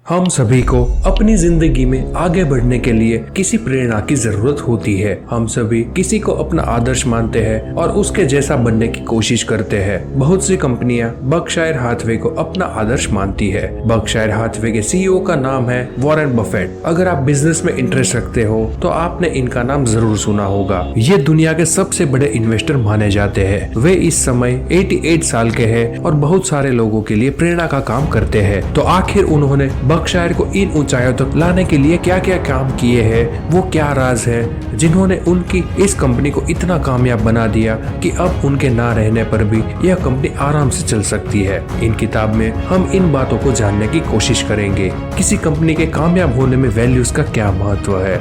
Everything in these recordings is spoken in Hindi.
हम सभी को अपनी जिंदगी में आगे बढ़ने के लिए किसी प्रेरणा की जरूरत होती है। हम सभी किसी को अपना आदर्श मानते हैं और उसके जैसा बनने की कोशिश करते हैं। बहुत सी कंपनियां बर्कशायर हाथवे को अपना आदर्श मानती है। बर्कशायर हाथवे के सीईओ का नाम है वॉरेन बफेट। अगर आप बिजनेस में इंटरेस्ट रखते हो तो आपने इनका नाम जरूर सुना होगा। ये दुनिया के सबसे बड़े इन्वेस्टर माने जाते हैं। वे इस समय 88 साल के हैं और बहुत सारे लोगों के लिए प्रेरणा का काम करते हैं। तो आखिर उन्होंने बर्कशायर को इन ऊंचाइयों तक लाने के लिए क्या क्या काम किए हैं, वो क्या राज है जिन्होंने उनकी इस कंपनी को इतना कामयाब बना दिया कि अब उनके ना रहने पर भी यह कंपनी आराम से चल सकती है। इन किताब में हम इन बातों को जानने की कोशिश करेंगे। किसी कंपनी के कामयाब होने में वैल्यूज का क्या महत्व है,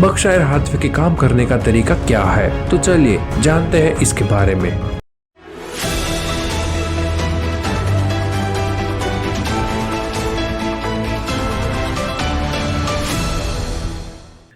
बर्कशायर हाथवे के काम करने का तरीका क्या है। तो चलिए जानते हैं इसके बारे में।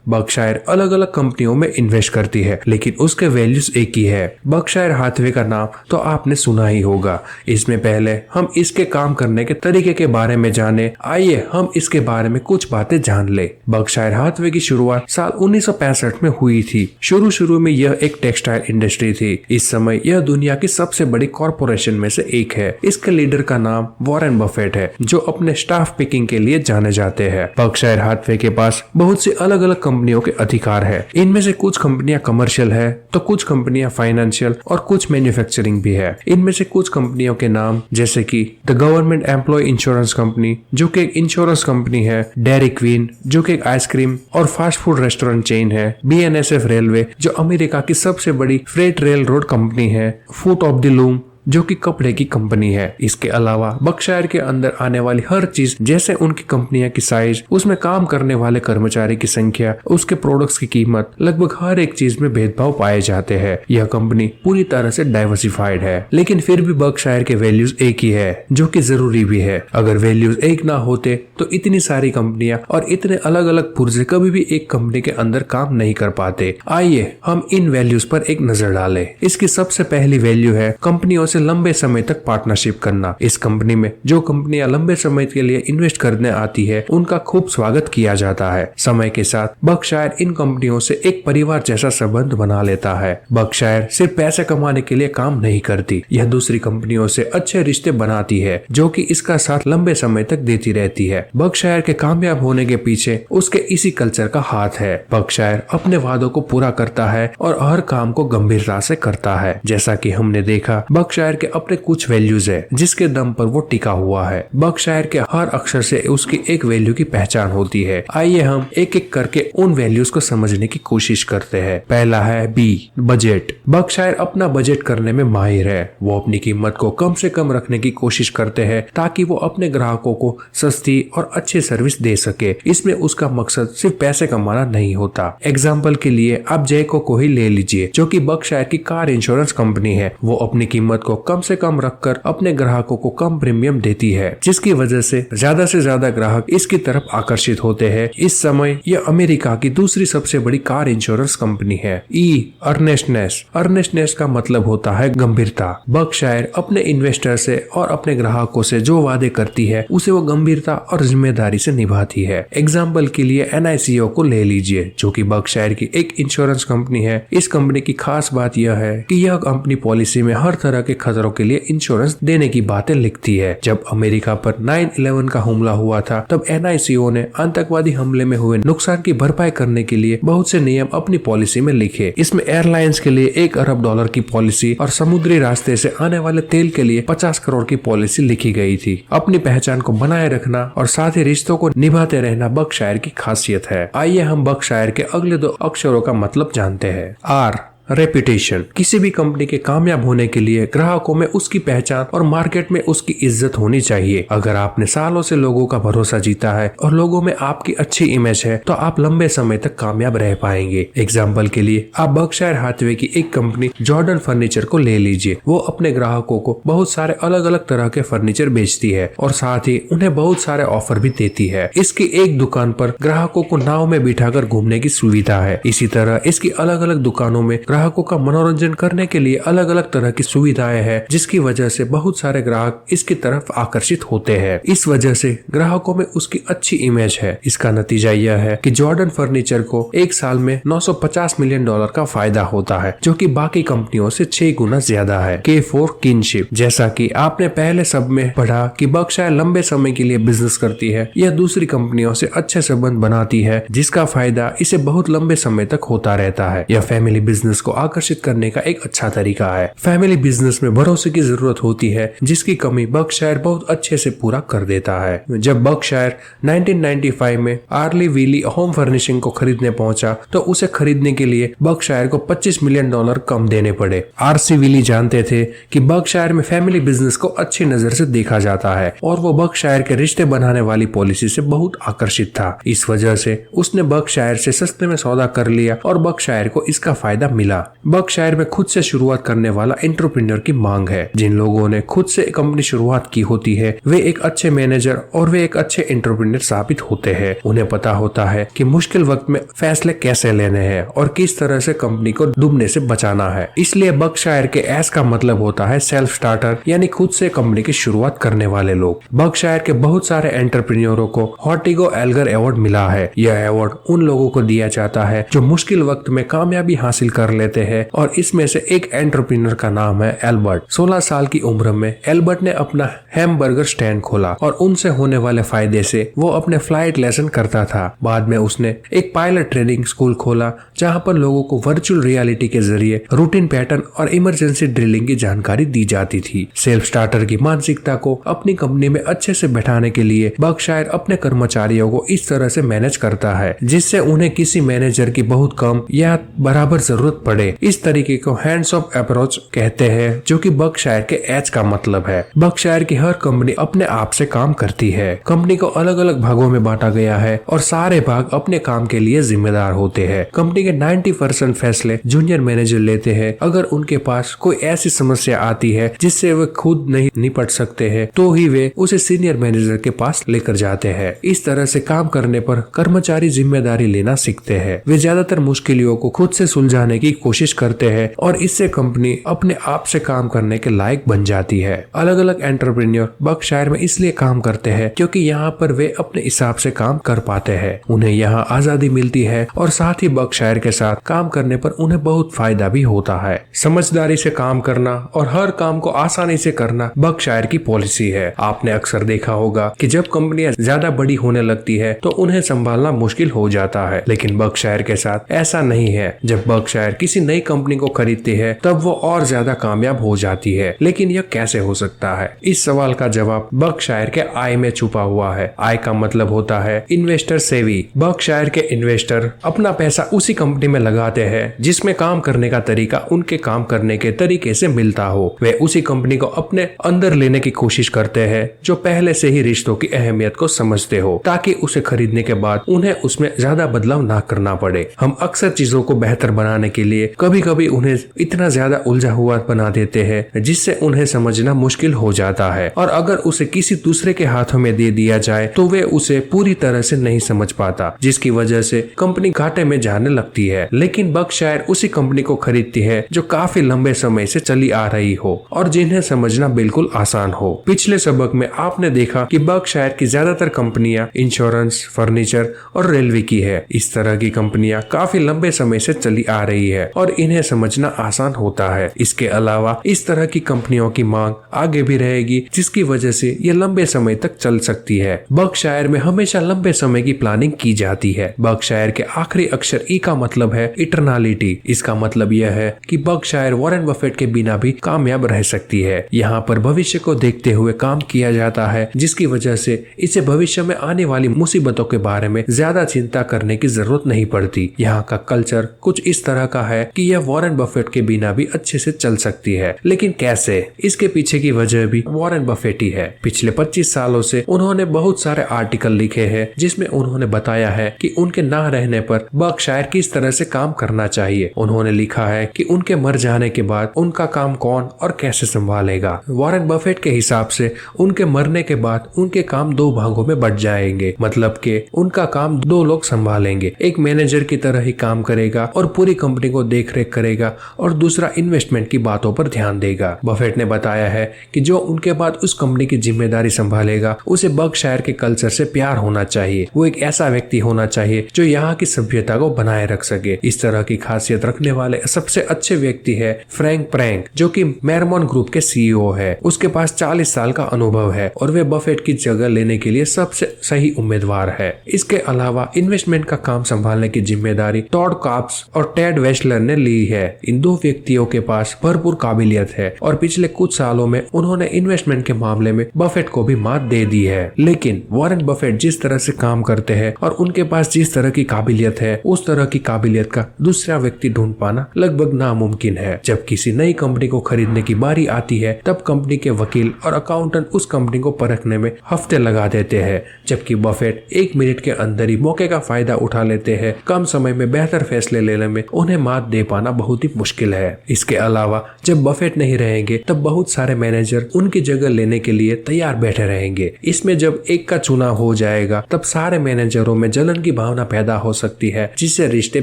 बर्कशायर अलग अलग कंपनियों में इन्वेस्ट करती है, लेकिन उसके वैल्यूज एक ही है। बर्कशायर हाथवे का नाम तो आपने सुना ही होगा। इसमें पहले हम इसके काम करने के तरीके के बारे में जाने। आइए हम इसके बारे में कुछ बातें जान ले। बर्कशायर हाथवे की शुरुआत साल 1965 में हुई थी। शुरू में यह एक टेक्सटाइल इंडस्ट्री थी। इस समय यह दुनिया की सबसे बड़ी कॉरपोरेशन में से एक है। इसके लीडर का नाम वॉरेन बफेट है, जो अपने स्टाफ पिकिंग के लिए जाने जाते हैं। बर्कशायर हाथवे के पास बहुत सी अलग अलग कंपनियों के अधिकार है। इनमें से कुछ कंपनियां कमर्शियल है तो कुछ कंपनियां फाइनेंशियल और कुछ मैन्युफैक्चरिंग भी है। इनमें से कुछ कंपनियों के नाम जैसे कि the Government Employ Insurance Company, जो कि एक इंश्योरेंस कंपनी है, डेयरी क्वीन, जो कि एक आइसक्रीम और फास्ट फूड रेस्टोरेंट चेन है, BNSF रेलवे, जो अमेरिका की सबसे बड़ी फ्रेट रेल रोड कंपनी है, फुट ऑफ द लूम, जो कि कपड़े की कंपनी है। इसके अलावा बर्कशायर के अंदर आने वाली हर चीज, जैसे उनकी कंपनियां की साइज, उसमें काम करने वाले कर्मचारी की संख्या, उसके प्रोडक्ट्स की कीमत, लगभग हर एक चीज में भेदभाव पाए जाते हैं। यह कंपनी पूरी तरह से डाइवर्सिफाइड है, लेकिन फिर भी बर्कशायर के वैल्यूज एक ही है, जो कि जरूरी भी है। अगर वैल्यूज एक ना होते तो इतनी सारी कंपनियां और इतने अलग अलग पुर्जे कभी भी एक कंपनी के अंदर काम नहीं कर पाते। आइए हम इन वैल्यूज पर एक नजर डालें। इसकी सबसे पहली वैल्यू है कंपनियों से लंबे समय तक पार्टनरशिप करना। इस कंपनी में जो कंपनियां लंबे समय के लिए इन्वेस्ट करने आती है, उनका खूब स्वागत किया जाता है। समय के साथ बर्कशायर इन कंपनियों से एक परिवार जैसा संबंध बना लेता है। बर्कशायर सिर्फ पैसे कमाने के लिए काम नहीं करती, यह दूसरी कंपनियों से अच्छे रिश्ते बनाती है, जो कि इसका साथ लंबे समय तक देती रहती है। बर्कशायर के कामयाब होने के पीछे उसके इसी कल्चर का हाथ है। बर्कशायर अपने वादों को पूरा करता है और हर काम को गंभीरता से करता है। जैसा कि हमने देखा, बर्कशायर के अपने कुछ वैल्यूज है जिसके दम पर वो टिका हुआ है। बर्कशायर के हर अक्षर से उसकी एक वैल्यू की पहचान होती है। आइए हम एक एक करके उन वैल्यूज को समझने की कोशिश करते हैं। पहला है B, बजट। बर्कशायर अपना बजट करने में माहिर है। वो अपनी कीमत को कम से कम रखने की कोशिश करते हैं ताकि वो अपने ग्राहकों को सस्ती और अच्छी सर्विस दे सके। इसमें उसका मकसद सिर्फ पैसे कमाना नहीं होता। एग्जाम्पल के लिए आप जैको को ही ले लीजिए, जो कि बर्कशायर की कार इंश्योरेंस कंपनी है। वो अपनी कीमत को कम से कम रखकर अपने ग्राहकों को कम प्रीमियम देती है, जिसकी वजह से ज्यादा ग्राहक इसकी तरफ आकर्षित होते हैं। इस समय यह अमेरिका की दूसरी सबसे बड़ी कार इंश्योरेंस कंपनी है। E, अर्नेस्टनेस। अर्नेस्टनेस का मतलब होता है गंभीरता। बर्कशायर अपने इन्वेस्टर से और अपने ग्राहकों से जो वादे करती है, उसे वो गंभीरता और जिम्मेदारी से निभाती है। एग्जाम्पल के लिए NICO को ले लीजिए, जो कि बर्कशायर की एक इंश्योरेंस कंपनी है। इस कंपनी की खास बात यह है कि यह अपनी पॉलिसी में हर तरह के खतरों के लिए इंश्योरेंस देने की बातें लिखती है। जब अमेरिका पर 9/11 का हमला हुआ था, तब NICO ने आतंकवादी हमले में हुए नुकसान की भरपाई करने के लिए बहुत से नियम अपनी पॉलिसी में लिखे। इसमें एयरलाइंस के लिए $1 अरब की पॉलिसी और समुद्री रास्ते से आने वाले तेल के लिए 50 करोड़ की पॉलिसी लिखी गई थी। अपनी पहचान को बनाए रखना और साथ ही रिश्तों को निभाते रहना बर्कशायर की खासियत है। आइए हम बर्कशायर के अगले 2 अक्षरों का मतलब जानते हैं। R, reputation. किसी भी कंपनी के कामयाब होने के लिए ग्राहकों में उसकी पहचान और मार्केट में उसकी इज्जत होनी चाहिए। अगर आपने सालों से लोगों का भरोसा जीता है और लोगों में आपकी अच्छी इमेज है, तो आप लंबे समय तक कामयाब रह पाएंगे। एग्जाम्पल के लिए आप बर्कशायर हाथवे की एक कंपनी जॉर्डन फर्नीचर को ले लीजिए। वो अपने ग्राहकों को बहुत सारे अलग अलग तरह के फर्नीचर बेचती है और साथ ही उन्हें बहुत सारे ऑफर भी देती है। इसकी एक दुकान पर ग्राहकों को नाव में बिठाकर घूमने की सुविधा है। इसी तरह इसकी अलग अलग दुकानों में ग्राहकों का मनोरंजन करने के लिए अलग अलग तरह की सुविधाएं हैं, जिसकी वजह से बहुत सारे ग्राहक इसकी तरफ आकर्षित होते हैं। इस वजह से ग्राहकों में उसकी अच्छी इमेज है। इसका नतीजा यह है कि जॉर्डन फर्नीचर को एक साल में $950 मिलियन का फायदा होता है, जो कि बाकी कंपनियों से 6 गुना ज्यादा है। K4 किनशिप, जैसा कि आपने पहले सब में पढ़ा कि बर्कशायर लंबे समय के लिए बिजनेस करती है, यह दूसरी कंपनियों से अच्छे संबंध बनाती है, जिसका फायदा इसे बहुत लंबे समय तक होता रहता है। यह फैमिली बिजनेस को आकर्षित करने का एक अच्छा तरीका है। फैमिली बिजनेस में भरोसे की जरूरत होती है, जिसकी कमी बर्कशायर बहुत अच्छे से पूरा कर देता है। जब बर्कशायर 1995 में आर्ली वीली होम फर्निशिंग को खरीदने पहुंचा तो उसे खरीदने के लिए बर्कशायर को $25 मिलियन कम देने पड़े। आरसी वीली जानते थे कि बर्कशायर में फैमिली बिजनेस को अच्छी नजर से देखा जाता है और वो बर्कशायर के रिश्ते बनाने वाली पॉलिसी से बहुत आकर्षित था। इस वजह से उसने बर्कशायर से सस्ते में सौदा कर लिया और बर्कशायर को इसका फायदा मिला। बर्कशायर में खुद से शुरुआत करने वाला एंटरप्रेन्योर की मांग है। जिन लोगों ने खुद से कंपनी शुरुआत की होती है वे एक अच्छे मैनेजर और वे एक अच्छे एंटरप्रेन्योर साबित होते हैं। उन्हें पता होता है कि मुश्किल वक्त में फैसले कैसे लेने हैं और किस तरह से कंपनी को डूबने से बचाना है। इसलिए बर्कशायर के एस का मतलब होता है सेल्फ स्टार्टर, यानी खुद से कंपनी की शुरुआत करने वाले लोग। बर्कशायर के बहुत सारे एंटरप्रेन्योरों को हॉर्टिगो एल्गर अवार्ड मिला है। यह अवार्ड उन लोगों को दिया जाता है जो मुश्किल वक्त में कामयाबी हासिल कर लेते हैं और इसमें से एक एंटरप्रेन्योर का नाम है एल्बर्ट। 16 साल की उम्र में एल्बर्ट ने अपना हैमबर्गर स्टैंड खोला और उनसे होने वाले फायदे से वो अपने फ्लाइट लेसन करता था। बाद में उसने एक पायलट ट्रेनिंग स्कूल खोला जहां पर लोगों को वर्चुअल रियलिटी के जरिए रूटीन पैटर्न और इमरजेंसी ड्रिलिंग की जानकारी दी जाती थी। सेल्फ स्टार्टर की मानसिकता को अपनी कंपनी में अच्छे से बैठाने के लिए बर्कशायर अपने कर्मचारियों को इस तरह से मैनेज करता है जिससे उन्हें किसी मैनेजर की बहुत कम या बराबर जरूरत पड़े। इस तरीके को हैंड्स ऑफ अप्रोच कहते हैं, जो कि बर्कशायर के एच का मतलब है। बर्कशायर की हर कंपनी अपने आप से काम करती है। कंपनी को अलग अलग भागों में बांटा गया है और सारे भाग अपने काम के लिए जिम्मेदार होते हैं। कंपनी के 90% फैसले जूनियर मैनेजर लेते हैं। अगर उनके पास कोई ऐसी समस्या आती है जिससे वे खुद नहीं निपट सकते हैं तो ही वे उसे सीनियर मैनेजर के पास लेकर जाते हैं। इस तरह से काम करने पर कर्मचारी जिम्मेदारी लेना सीखते हैं। वे ज्यादातर मुश्किलों को खुद से सुलझाने की कोशिश करते हैं और इससे कंपनी अपने आप से काम करने के लायक बन जाती है। अलग अलग एंटरप्रेन्योर बर्कशायर में इसलिए काम करते हैं क्योंकि यहाँ पर वे अपने हिसाब से काम कर पाते हैं। उन्हें यहाँ आजादी मिलती है और साथ ही बर्कशायर के साथ काम करने पर उन्हें बहुत फायदा भी होता है। समझदारी से काम करना और हर काम को आसानी से करना बर्कशायर की पॉलिसी है। आपने अक्सर देखा होगा कि जब कंपनियां ज्यादा बड़ी होने लगती है तो उन्हें संभालना मुश्किल हो जाता है, लेकिन बर्कशायर के साथ ऐसा नहीं है। जब बर्कशायर किसी नई कंपनी को खरीदती है तब वो और ज्यादा कामयाब हो जाती है। लेकिन यह कैसे हो सकता है? इस सवाल का जवाब बर्कशायर के आय में छुपा हुआ है। आय का मतलब होता है इन्वेस्टर सेवी। बर्कशायर के इन्वेस्टर अपना पैसा उसी कंपनी में लगाते हैं जिसमें काम करने का तरीका उनके काम करने के तरीके से मिलता हो। वे उसी कंपनी को अपने अंदर लेने की कोशिश करते हैं जो पहले से ही रिश्तों की अहमियत को समझते हो, ताकि उसे खरीदने के बाद उन्हें उसमें ज्यादा बदलाव ना करना पड़े। हम अक्सर चीजों को बेहतर बनाने के लिए कभी कभी उन्हें इतना ज्यादा उलझा हुआ बना देते हैं जिससे उन्हें समझना मुश्किल हो जाता है, और अगर उसे किसी दूसरे के हाथों में दे दिया जाए तो वे उसे पूरी तरह से नहीं समझ पाता, जिसकी वजह से कंपनी घाटे में जाने लगती है। लेकिन बर्कशायर उसी कंपनी को खरीदती है जो काफी लंबे समय से चली आ रही हो और जिन्हें समझना बिल्कुल आसान हो। पिछले सबक में आपने देखा कि बर्कशायर की ज्यादातर कंपनियां इंश्योरेंस, फर्नीचर और रेलवे की है। इस तरह की कंपनियां काफी लंबे समय से चली आ रही है और इन्हें समझना आसान होता है। इसके अलावा इस तरह की कंपनियों की मांग आगे भी रहेगी, जिसकी वजह से ये लंबे समय तक चल सकती है। बर्कशायर में हमेशा लंबे समय की प्लानिंग की जाती है। बर्कशायर के आखिरी अक्षर ई का मतलब है इटर्नलिटी। इसका मतलब यह है कि बर्कशायर वॉरेन बफेट के बिना भी कामयाब रह सकती है। यहाँ पर भविष्य को देखते हुए काम किया जाता है, जिसकी वजह से इसे भविष्य में आने वाली मुसीबतों के बारे में ज्यादा चिंता करने की जरूरत नहीं पड़ती। यहाँ का कल्चर कुछ इस तरह का है कि यह वॉरेन बफेट के बिना भी अच्छे से चल सकती है। लेकिन कैसे? इसके पीछे की वजह भी वॉरेन बफेट ही है। पिछले 25 सालों से उन्होंने बहुत सारे आर्टिकल लिखे हैं जिसमें उन्होंने बताया है कि उनके ना रहने पर बर्कशायर किस तरह से काम करना चाहिए। उन्होंने लिखा है कि उनके मर जाने के बाद उनका काम कौन और कैसे संभालेगा। वॉरेन बफेट के हिसाब से उनके मरने के बाद उनके काम 2 भागों में बट जाएंगे, मतलब कि उनका काम 2 लोग संभालेंगे। एक मैनेजर की तरह ही काम करेगा और पूरी कंपनी को देख रेख करेगा और दूसरा इन्वेस्टमेंट की बातों पर ध्यान देगा। बफेट ने बताया है कि जो उनके बाद उस कंपनी की जिम्मेदारी संभालेगा उसे बर्कशायर के कल्चर से प्यार होना चाहिए। वो एक ऐसा व्यक्ति होना चाहिए जो यहाँ की सभ्यता को बनाए रख सके। इस तरह की खासियत रखने वाले सबसे अच्छे व्यक्ति है फ्रैंक प्रैंक, जो कि मेरमोन ग्रुप के सीईओ है। उसके पास 40 साल का अनुभव है और वे बफेट की जगह लेने के लिए सबसे सही उम्मीदवार है। इसके अलावा इन्वेस्टमेंट का काम संभालने की जिम्मेदारी टॉड कॉप्स और टेड वेस्लर ने ली है। इन दो व्यक्तियों के पास भरपूर काबिलियत है और पिछले कुछ सालों में उन्होंने इन्वेस्टमेंट के मामले में बफेट को भी मात दे दी है। लेकिन वॉरेन बफेट जिस तरह से काम करते हैं और उनके पास जिस तरह की काबिलियत है, उस तरह की काबिलियत का दूसरा व्यक्ति ढूंढ पाना लगभग नामुमकिन है। जब किसी नई कंपनी को खरीदने की बारी आती है तब कंपनी के वकील और अकाउंटेंट उस कंपनी को परखने में हफ्ते लगा देते हैं, जबकि बफेट 1 मिनट के अंदर ही मौके का फायदा उठा लेते हैं। कम समय में बेहतर फैसले लेने में उन्हें मात दे पाना बहुत ही मुश्किल है। इसके अलावा जब बफेट नहीं रहेंगे तब बहुत सारे मैनेजर उनकी जगह लेने के लिए तैयार बैठे रहेंगे। इसमें जब एक का चुनाव हो जाएगा तब सारे मैनेजरों में जलन की भावना पैदा हो सकती है, जिससे रिश्ते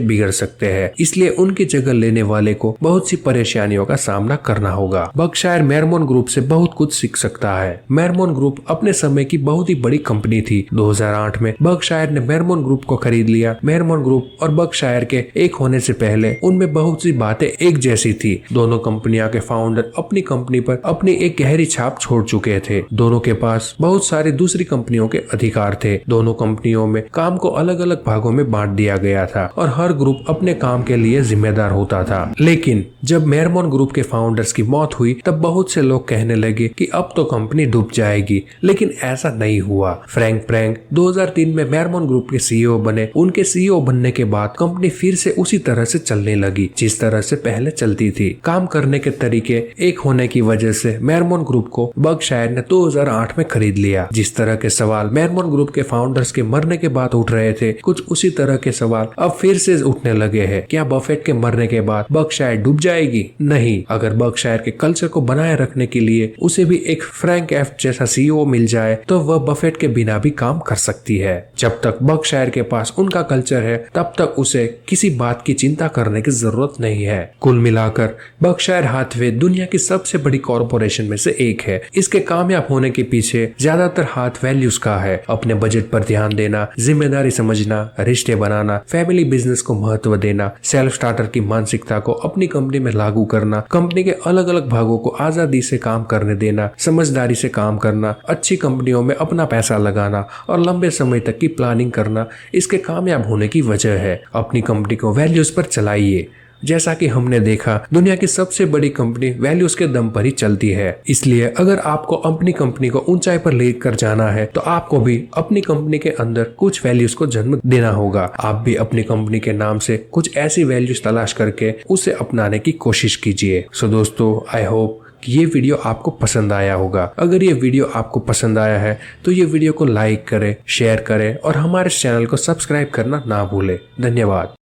बिगड़ सकते हैं। इसलिए उनकी जगह लेने वाले को बहुत सी परेशानियों का सामना करना होगा। बर्कशायर मेरमोन ग्रुप से बहुत कुछ सीख सकता है। मेरमोन ग्रुप अपने समय की बहुत ही बड़ी कंपनी थी। 2008 में बर्कशायर ने मेरमोन ग्रुप को खरीद लिया। मेरमोन ग्रुप और बर्कशायर के एक होने से पहले उनमें बहुत सी बातें एक जैसी थी। दोनों कंपनियों के फाउंडर अपनी कंपनी पर अपनी एक गहरी छाप छोड़ चुके थे। दोनों के पास बहुत सारी दूसरी कंपनियों के अधिकार थे। दोनों कंपनियों में काम को अलग अलग भागों में बांट दिया गया था और हर ग्रुप अपने काम के लिए जिम्मेदार होता था। लेकिन जब मेरमोन ग्रुप के फाउंडर्स की मौत हुई तब बहुत से लोग कहने लगे कि अब तो कंपनी डूब जाएगी, लेकिन ऐसा नहीं हुआ। फ्रैंक प्रैंक 2003 में मेरमोन ग्रुप के सीईओ बने। उनके सीईओ बनने के बाद कंपनी फिर से उसी तरह से चलने लगी जिस तरह से पहले चलती थी। काम करने के तरीके एक होने की वजह से मेरमोन ग्रुप को बर्कशायर ने 2008 में खरीद लिया। जिस तरह के सवाल मेरमोन ग्रुप के फाउंडर्स के मरने के बाद उठ रहे थे, कुछ उसी तरह के सवाल अब फिर से उठने लगे हैं। क्या बफेट के मरने के बाद बर्कशायर डूब जाएगी? नहीं। अगर बर्कशायर के कल्चर को बनाए रखने के लिए उसे भी एक फ्रैंक एफ जैसा सीईओ मिल जाए तो वह बफेट के बिना भी काम कर सकती है। जब तक बर्कशायर के पास उनका कल्चर है तब तक उसे किसी बात की चिंता करने की जरूरत नहीं है। कुल मिलाकर बर्कशायर हाथवे दुनिया की सबसे बड़ी कॉरपोरेशन में से एक है। इसके कामयाब होने के पीछे ज्यादातर हाथ वैल्यूज का है। अपने बजट पर ध्यान देना, जिम्मेदारी समझना, रिश्ते बनाना, फैमिली बिजनेस को महत्व देना, सेल्फ स्टार्टर की मानसिकता को अपनी कंपनी में लागू करना, कंपनी के अलग अलग भागों को आजादी से काम करने देना, समझदारी से काम करना, अच्छी कंपनियों में अपना पैसा लगाना और लंबे समय तक की प्लानिंग करना इसके कामयाब होने की वजह है। अपनी कंपनी को वैल्यूज पर चलाइए। जैसा कि हमने देखा, दुनिया की सबसे बड़ी कंपनी वैल्यूज के दम पर ही चलती है। इसलिए अगर आपको अपनी कंपनी को ऊंचाई पर लेकर जाना है तो आपको भी अपनी कंपनी के अंदर कुछ वैल्यूज को जन्म देना होगा। आप भी अपनी कंपनी के नाम से कुछ ऐसी वैल्यूज तलाश करके उसे अपनाने की कोशिश कीजिए। सो दोस्तों, आई होप कि ये वीडियो आपको पसंद आया होगा। अगर ये वीडियो आपको पसंद आया है तो ये वीडियो को लाइक करें, शेयर करें और हमारे चैनल को सब्सक्राइब करना ना भूलें। धन्यवाद।